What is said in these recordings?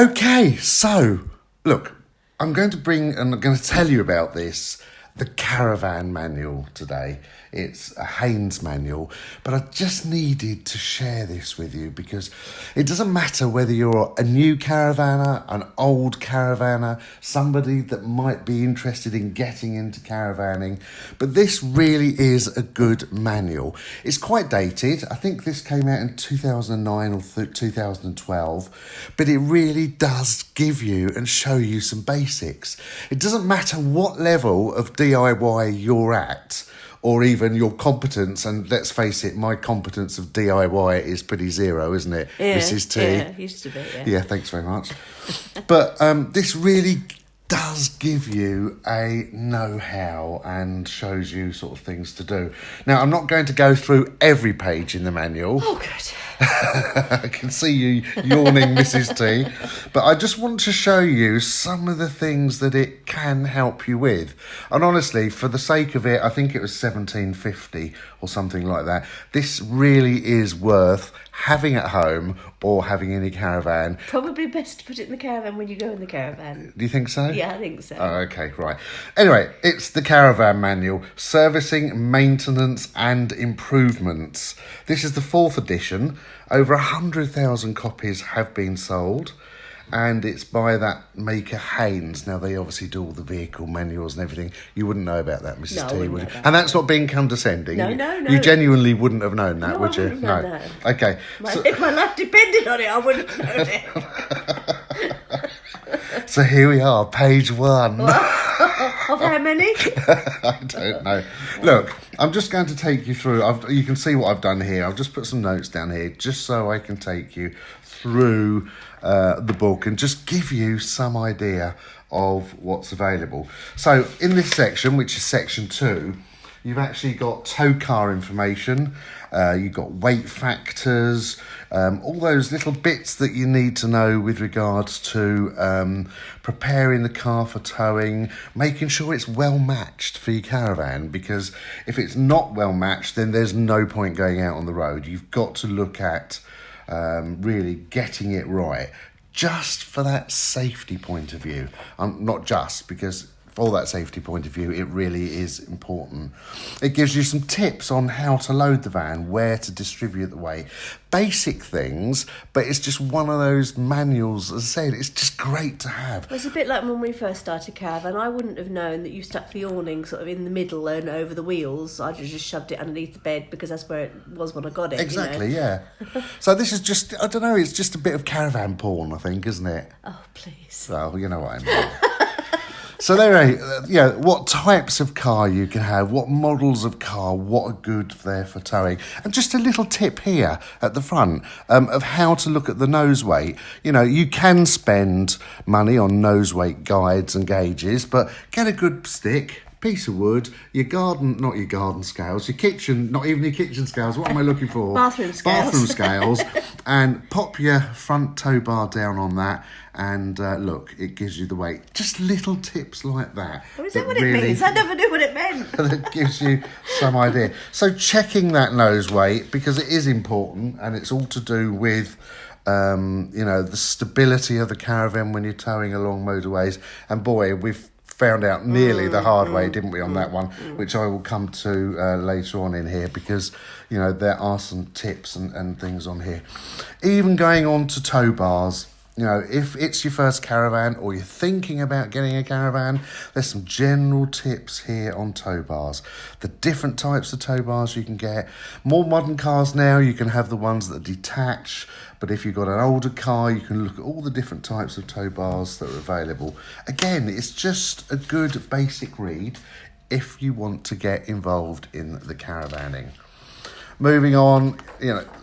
Okay, so look, I'm going to tell you about this, the Caravan Manual today. It's a Haynes manual, but I just needed to share this with you because it doesn't matter whether you're a new caravaner, an old caravaner, somebody that might be interested in getting into caravanning, but this really is a good manual. It's quite dated. I think this came out in 2009 or 2012, but it really does give you and show you some basics. It doesn't matter what level of DIY you're at, or even your competence, and let's face it, my competence of DIY is pretty zero, isn't it, Yeah, Mrs. T? Yeah, used to be, yeah. Yeah, thanks very much. But this really does give you a know-how and shows you sort of things to do. Now, I'm not going to go through every page in the manual. Oh, good. I can see you yawning, Mrs. T. But I just want to show you some of the things that it can help you with. And honestly, for the sake of it, I think it was $17.50 or something like that. This really is worth having at home or having in a caravan. Probably best to put it in the caravan when you go in the caravan. Do you think so? Yeah, I think so. Oh, okay, right. Anyway, it's the Caravan Manual, Servicing, Maintenance and Improvements. This is the 4th edition. Over 100,000 copies have been sold, and it's by that maker Haynes. Now, they obviously do all the vehicle manuals and everything. You wouldn't know about that, Mrs. No, I T, wouldn't would know you? that. And that's not being condescending. No, no. You genuinely wouldn't have known that, No, would I you? wouldn't know that. Okay. If my life depended on it, I wouldn't have known it. So here we are, page 1. Of how many? I don't know. Look, I'm just going to take you through. You can see what I've done here. I've just put some notes down here just so I can take you through the book and just give you some idea of what's available. So in this section, which is section 2, you've actually got tow car information, you've got weight factors, all those little bits that you need to know with regards to preparing the car for towing, making sure it's well matched for your caravan, because if it's not well matched, then there's no point going out on the road. You've got to look at really getting it right, just for that safety point of view. Not just, because for that safety point of view, it really is important. It gives you some tips on how to load the van, where to distribute the weight. Basic things, but it's just one of those manuals, as I said, it's just great to have. Well, it's a bit like when we first started caravan. I wouldn't have known that you stuck the awning sort of in the middle and over the wheels. I'd have just shoved it underneath the bed because that's where it was when I got it. Exactly, you know? yeah. So this is just, I don't know, it's just a bit of caravan porn, I think, isn't it? Oh, please. Well, you know what I mean. So there are, what types of car you can have, what models of car, what are good there for towing. And just a little tip here at the front of how to look at the nose weight. You know, you can spend money on nose weight guides and gauges, but get a good stick, piece of wood, not your garden scales, your kitchen, not even your kitchen scales, what am I looking for? Bathroom scales. Bathroom scales, and pop your front tow bar down on that, and look, it gives you the weight. Just little tips like that. What is that what it means? I never knew what it meant. That gives you some idea. So checking that nose weight, because it is important, and it's all to do with the stability of the caravan when you're towing along motorways. And boy, we've found out nearly the hard way, didn't we, on that one, which I will come to later on in here, because there are some tips and things on here. Even going on to tow bars, if it's your first caravan or you're thinking about getting a caravan, there's some general tips here on tow bars. The different types of tow bars you can get. More modern cars now, you can have the ones that detach, but if you've got an older car, you can look at all the different types of tow bars that are available. Again, it's just a good basic read if you want to get involved in the caravanning. Moving on,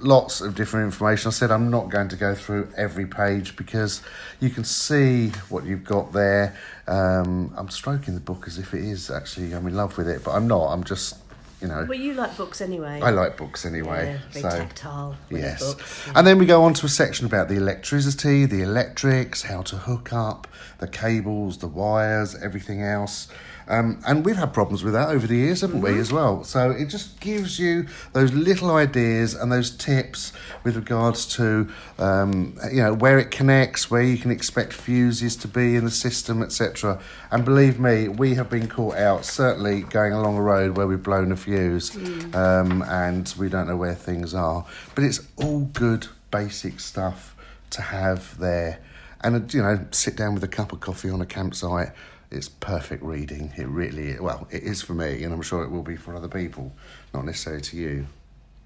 lots of different information. I said I'm not going to go through every page because you can see what you've got there. I'm stroking the book as if it is actually, I'm in love with it, but I'm not. I'm just you know. Well, you like books anyway. I like books anyway. Yeah, very tactile with yes. the books. Yeah. And then we go on to a section about the electricity, the electrics, how to hook up, the cables, the wires, everything else. And we've had problems with that over the years, haven't we, as well? So it just gives you those little ideas and those tips with regards to, you know, where it connects, where you can expect fuses to be in the system, etc. And believe me, we have been caught out, certainly going along a road where we've blown a fuse and we don't know where things are. But it's all good, basic stuff to have there. And, you know, sit down with a cup of coffee on a campsite. It's perfect reading. It really is. Well, it is for me, and I'm sure it will be for other people, not necessarily to you.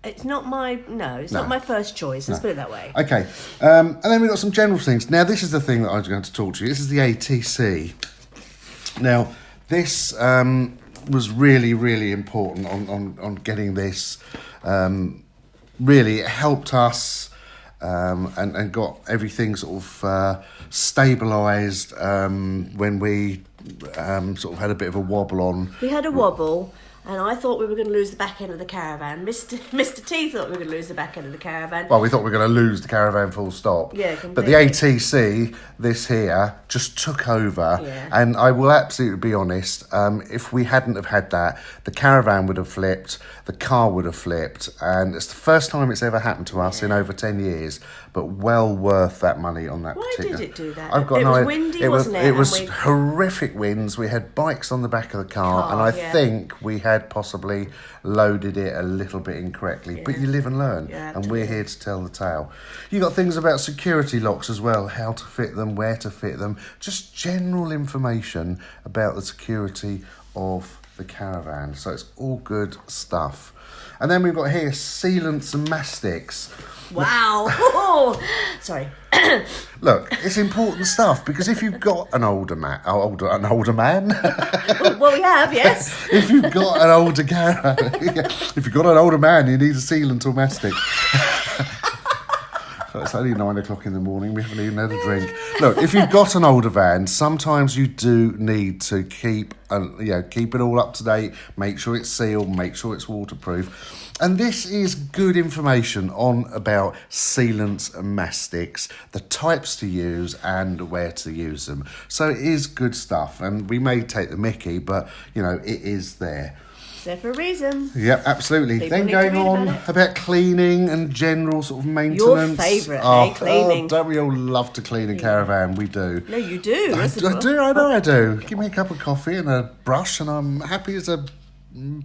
It's not my not my first choice. Let's put it that way. Okay, and then we've got some general things. Now, this is the thing that I was going to talk to you. This is the ATC. Now, this was really, really important on getting this. Really, it helped us and got everything sort of stabilised when we sort of had a bit of a wobble on. We had a wobble, and I thought we were going to lose the back end of the caravan. Mr. T thought we were going to lose the back end of the caravan. Well, we thought we were going to lose the caravan full stop. Yeah, but the ATC, this here, just took over. Yeah. And I will absolutely be honest, if we hadn't have had that, the caravan would have flipped, the car would have flipped. And it's the first time it's ever happened to us in over 10 years. But well worth that money on that Why particular... did it do that? I've got It no was idea. windy, wasn't it? It was And we- horrific winds. We had bikes on the back of the car, and I yeah. think we had possibly loaded it a little bit incorrectly. But you live and learn, Yeah, and we're here to tell the tale. You got things about security locks as well, how to fit them, where to fit them, just general information about the security of the caravan. So it's all good stuff. And then we've got here sealants and mastics. Wow. Oh, sorry. Look, it's important stuff because if you've got an older man, Well, we have, yes. if you've got an older if you've got an older man, you need a sealant or mastic. It's only 9 o'clock in the morning. We haven't even had a drink. Look, if you've got an older van, sometimes you do need to keep it all up to date. Make sure it's sealed. Make sure it's waterproof. And this is good information about sealants and mastics, the types to use and where to use them. So it is good stuff. And we may take the mickey, but, you know, it is there. There for a reason. Yep, absolutely. People Then need going to read on about about cleaning and general sort of maintenance. Your favourite, cleaning. Don't we all love to clean a caravan? We do. No, you do. I know I do. Give me a cup of coffee and a brush and I'm happy as a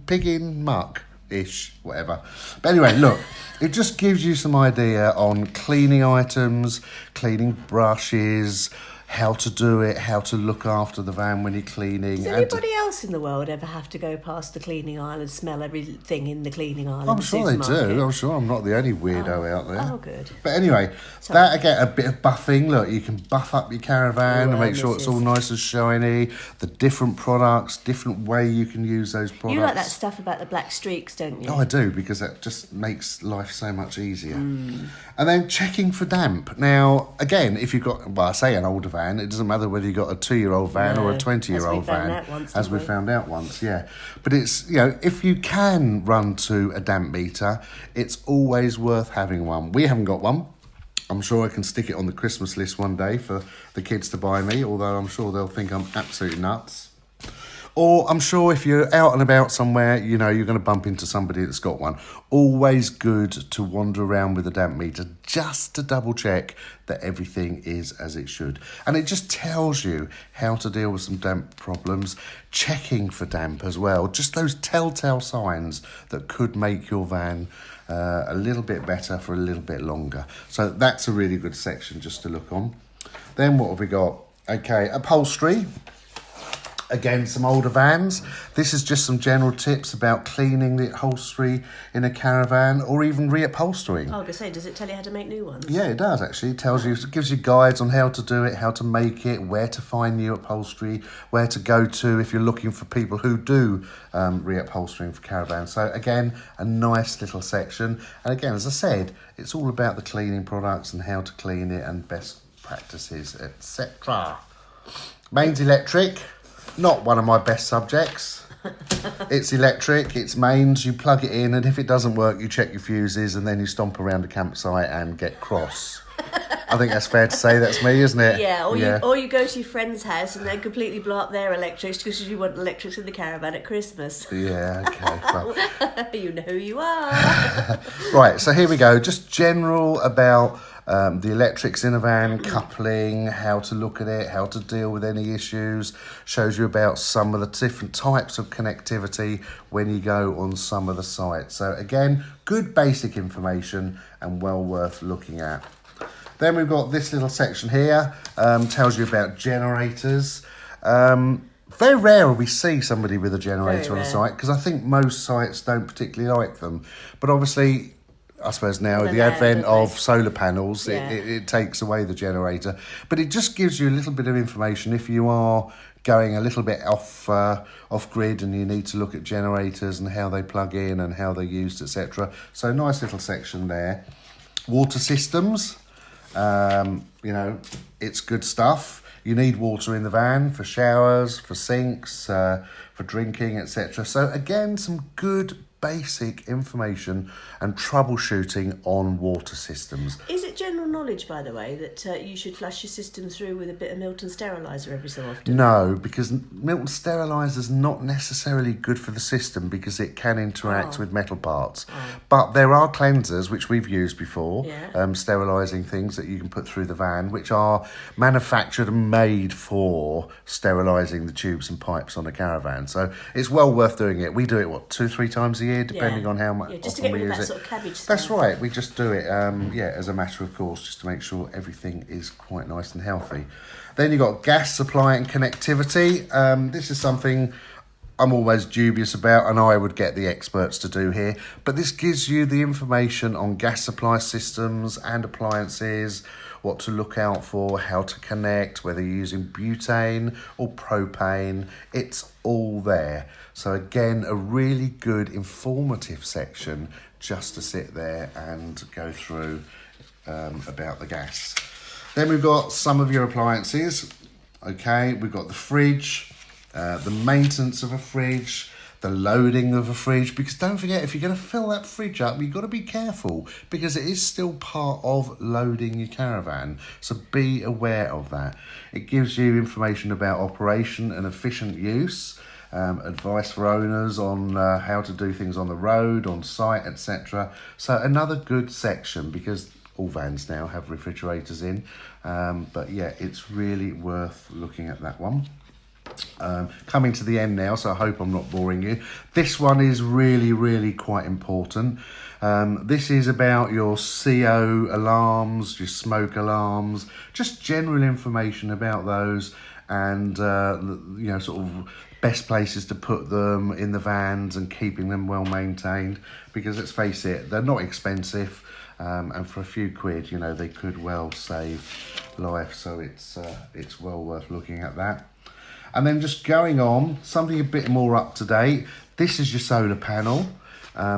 pig in muck-ish, whatever. But anyway, look, it just gives you some idea on cleaning items, cleaning brushes, how to do it, how to look after the van when you're cleaning. Does anybody else in the world ever have to go past the cleaning aisle and smell everything in the cleaning aisle? I'm sure they do. I'm sure I'm not the only weirdo out there. Oh, good. But anyway, that again, a bit of buffing. Look, you can buff up your caravan and make sure it's all nice and shiny. The different products, different way you can use those products. You like that stuff about the black streaks, don't you? Oh, I do, because that just makes life so much easier. And then checking for damp. Now, again, if you've got, well, I say an older van, it doesn't matter whether you've got a 2-year-old van or a 20-year-old van. As we found out once, yeah. But it's, you know, if you can run to a damp meter, it's always worth having one. We haven't got one. I'm sure I can stick it on the Christmas list one day for the kids to buy me, although I'm sure they'll think I'm absolutely nuts. Or I'm sure if you're out and about somewhere, you know, you're going to bump into somebody that's got one. Always good to wander around with a damp meter just to double check that everything is as it should. And it just tells you how to deal with some damp problems, checking for damp as well. Just those telltale signs that could make your van a little bit better for a little bit longer. So that's a really good section just to look on. Then what have we got? Okay, upholstery. Again, some older vans. This is just some general tips about cleaning the upholstery in a caravan or even reupholstering. I was going to say, does it tell you how to make new ones? Yeah, it does actually. It tells you, it gives you guides on how to do it, how to make it, where to find new upholstery, where to go to if you're looking for people who do reupholstering for caravans. So again, a nice little section. And again, as I said, it's all about the cleaning products and how to clean it and best practices, etc. Mains electric. Not one of my best subjects. It's electric, it's mains, you plug it in, and if it doesn't work, you check your fuses, and then you stomp around the campsite and get cross. I think that's fair to say. That's me, isn't it? Yeah, or you go to your friend's house and then completely blow up their electrics because you want electrics in the caravan at Christmas. Yeah, okay. Well, You know who you are. right, so here we go. Just general about the electrics in a van, coupling, how to look at it, how to deal with any issues. Shows you about some of the different types of connectivity when you go on some of the sites. So again, good basic information and well worth looking at. Then we've got this little section here, tells you about generators. Very rare we see somebody with a generator on a site, because I think most sites don't particularly like them. But obviously, I suppose now with the advent of solar panels, it takes away the generator. But it just gives you a little bit of information if you are going a little bit off grid and you need to look at generators and how they plug in and how they're used, etc. So nice little section there. Water systems. You know, it's good stuff. You need water in the van for showers, for sinks, for drinking, etc. So again, some good basic information and troubleshooting on water systems. Is it general knowledge, by the way, that you should flush your system through with a bit of Milton steriliser every so often? No, because Milton steriliser is not necessarily good for the system because it can interact with metal parts. But there are cleansers, which we've used before, sterilising things that you can put through the van, which are manufactured and made for sterilising the tubes and pipes on a caravan. So it's well worth doing it. We do it, 2-3 times a year, depending on how much just to often get we rid of use that it. sort of cabbage stuff. That's right. We just do it, as a matter of course, just to make sure everything is quite nice and healthy. Then you've got gas supply and connectivity. This is something I'm always dubious about, and I would get the experts to do here. But this gives you the information on gas supply systems and appliances, what to look out for, how to connect, whether you're using butane or propane. It's all there. So again, a really good informative section just to sit there and go through about the gas. Then we've got some of your appliances. Okay, we've got the fridge, the maintenance of a fridge, the loading of a fridge, because don't forget, if you're going to fill that fridge up, you've got to be careful because it is still part of loading your caravan. So be aware of that. It gives you information about operation and efficient use, advice for owners on how to do things on the road, on site, etc. So another good section, because all vans now have refrigerators in. But yeah, it's really worth looking at that one. Coming to the end now, so I hope I'm not boring you. This one is really, really quite important. This is about your CO alarms, your smoke alarms, just general information about those, and sort of best places to put them in the vans and keeping them well maintained, because let's face it, they're not expensive, and for a few quid, they could well save life. So it's well worth looking at that. And then just going on, something a bit more up to date. This is your solar panel.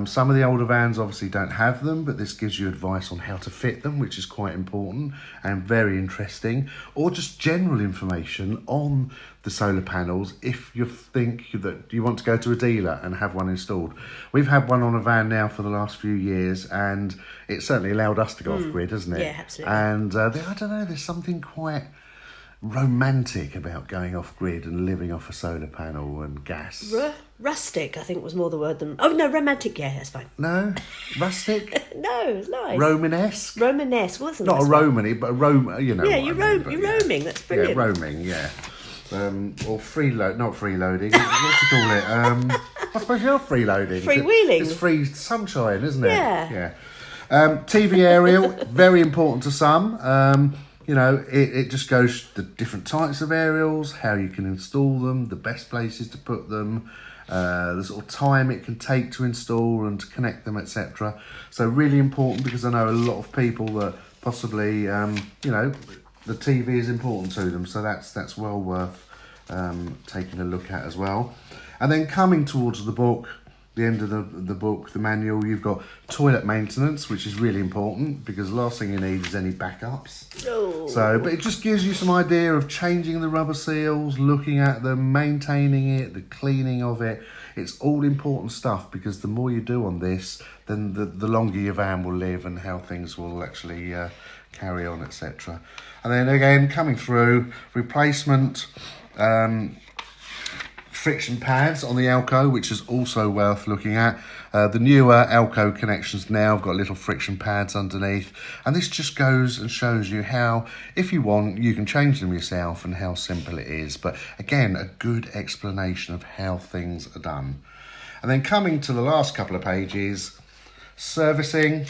Some of the older vans obviously don't have them, but this gives you advice on how to fit them, which is quite important and very interesting. Or just general information on the solar panels if you think that you want to go to a dealer and have one installed. We've had one on a van now for the last few years, and it certainly allowed us to go off grid, hasn't it? Yeah, absolutely. And I don't know, there's something quite romantic about going off grid and living off a solar panel and gas. Rustic, I think, was more the word than... Oh, no, romantic, yeah, that's fine. No? Rustic? No, it's nice. Romanesque? Romanesque, wasn't it? Not a Romany, but a Yeah, you're roaming, that's brilliant. Yeah, roaming, yeah. Or freeload, not freeloading, what do you call it? I suppose you're freeloading. Freewheeling. It's free sunshine, isn't it? Yeah. TV aerial, very important to some. It just goes the different types of aerials, how you can install them, the best places to put them, the sort of time it can take to install and to connect them, etc. So really important, because I know a lot of people that possibly, the TV is important to them. So that's well worth taking a look at as well. And then coming towards the book, the end of the book, the manual, you've got toilet maintenance, which is really important because the last thing you need is any backups. Oh. So, but it just gives you some idea of changing the rubber seals, looking at them, maintaining it, the cleaning of it. It's all important stuff because the more you do on this, then the longer your van will live and how things will actually carry on, etc. And then again, coming through, replacement friction pads on the Elco, which is also worth looking at. The newer Elco connections now have got little friction pads underneath, and this just goes and shows you how, if you want, you can change them yourself and how simple it is. But again, a good explanation of how things are done. And then coming to the last couple of pages, servicing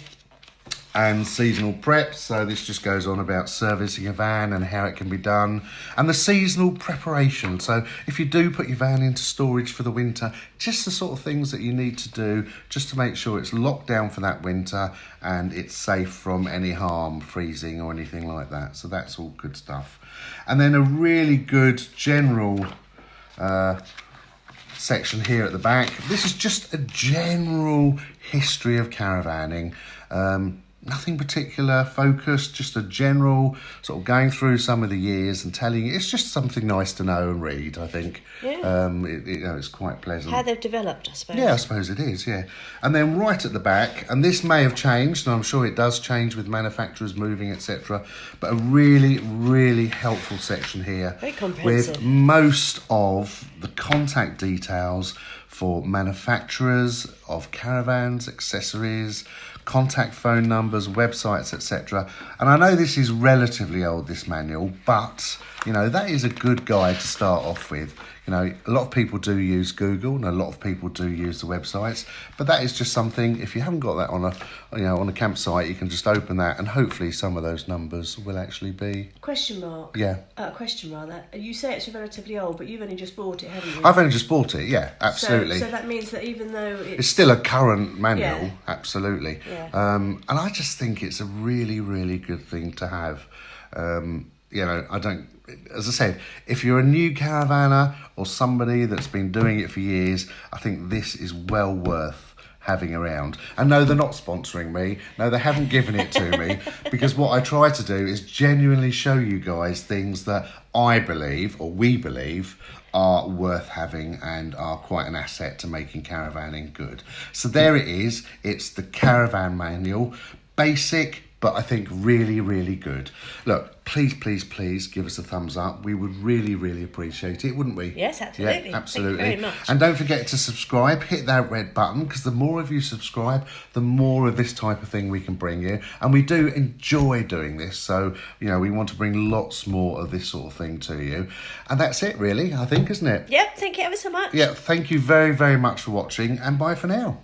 and seasonal prep. So this just goes on about servicing a van and how it can be done, and the seasonal preparation. So if you do put your van into storage for the winter, just the sort of things that you need to do just to make sure it's locked down for that winter and it's safe from any harm, freezing or anything like that. So that's all good stuff. And then a really good general section here at the back. This is just a general history of caravanning. Nothing particular focused, just a general sort of going through some of the years and telling you. It's just something nice to know and read, I think. Yeah. It's quite pleasant. How they've developed, I suppose. Yeah, I suppose it is, yeah. And then right at the back, and this may have changed, and I'm sure it does change with manufacturers moving, etc., but a really, really helpful section here. Very comprehensive. With most of the contact details for manufacturers of caravans, accessories, contact phone numbers, websites, etc. And I know this is relatively old, this manual, but, you know, that is a good guide to start off with. You know, a lot of people do use Google and a lot of people do use the websites, but that is just something, if you haven't got that on a campsite, you can just open that and hopefully some of those numbers will actually be... Question mark. Yeah. Question rather. You say it's relatively old, but you've only just bought it, haven't you? I've only just bought it, yeah, absolutely. So that means that even though it's still a current manual, yeah. Absolutely. Yeah. And I just think it's a really, really good thing to have. You know, as I said, if you're a new caravaner or somebody that's been doing it for years, I think this is well worth having around. And no, they're not sponsoring me. No, they haven't given it to me, because what I try to do is genuinely show you guys things that I believe, or we believe, are worth having and are quite an asset to making caravanning good. So there it is. It's the Caravan Manual. Basic, but I think really, really good. Look, please, please, please give us a thumbs up. We would really, really appreciate it, wouldn't we? Yes, absolutely. Yeah, absolutely. Thank you very much. And don't forget to subscribe. Hit that red button, because the more of you subscribe, the more of this type of thing we can bring you. And we do enjoy doing this. So, you know, we want to bring lots more of this sort of thing to you. And that's it, really, I think, isn't it? Yep, thank you ever so much. Yeah, thank you very, very much for watching, and bye for now.